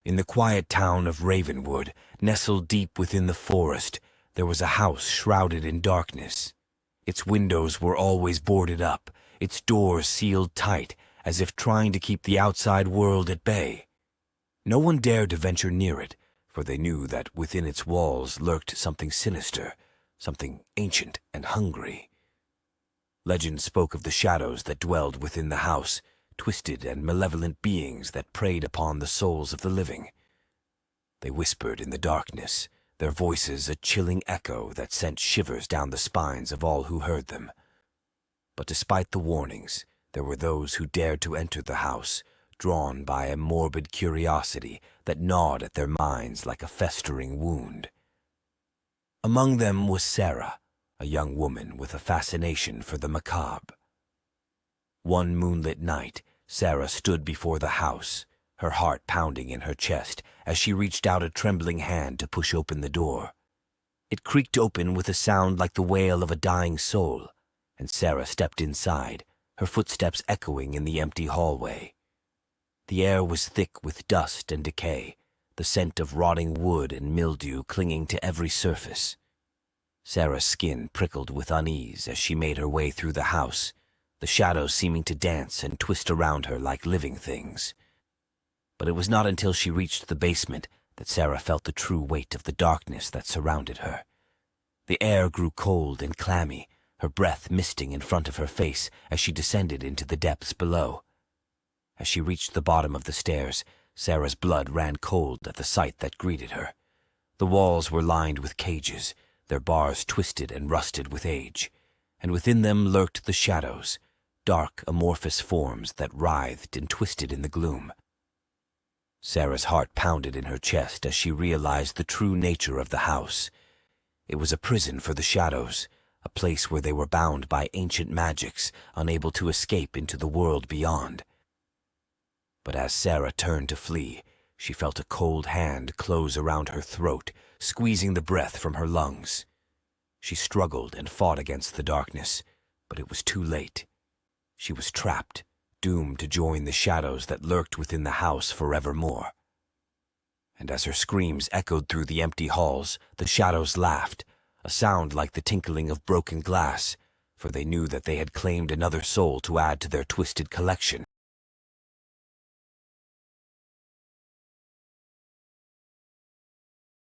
In the quiet town of Ravenwood, nestled deep within the forest, there was a house shrouded in darkness. Its windows were always boarded up, its doors sealed tight, as if trying to keep the outside world at bay. No one dared to venture near it, for they knew that within its walls lurked something sinister, something ancient and hungry. Legend spoke of the shadows that dwelled within the house, twisted and malevolent beings that preyed upon the souls of the living. They whispered in the darkness, their voices a chilling echo that sent shivers down the spines of all who heard them. But despite the warnings, there were those who dared to enter the house, drawn by a morbid curiosity that gnawed at their minds like a festering wound. Among them was Sarah, a young woman with a fascination for the macabre. One moonlit night, Sarah stood before the house, her heart pounding in her chest as she reached out a trembling hand to push open the door. It creaked open with a sound like the wail of a dying soul, and Sarah stepped inside, her footsteps echoing in the empty hallway. The air was thick with dust and decay, the scent of rotting wood and mildew clinging to every surface. Sarah's skin prickled with unease as she made her way through the house, the shadows seeming to dance and twist around her like living things. But it was not until she reached the basement that Sarah felt the true weight of the darkness that surrounded her. The air grew cold and clammy, her breath misting in front of her face as she descended into the depths below. As she reached the bottom of the stairs, Sarah's blood ran cold at the sight that greeted her. The walls were lined with cages, their bars twisted and rusted with age, and within them lurked the shadows, dark amorphous forms that writhed and twisted in the gloom. Sarah's heart pounded in her chest as she realized the true nature of the house. It was a prison for the shadows, a place where they were bound by ancient magics, unable to escape into the world beyond. But as Sarah turned to flee, she felt a cold hand close around her throat, squeezing the breath from her lungs. She struggled and fought against the darkness, but it was too late. She was trapped, doomed to join the shadows that lurked within the house forevermore. And as her screams echoed through the empty halls, the shadows laughed, a sound like the tinkling of broken glass, for they knew that they had claimed another soul to add to their twisted collection.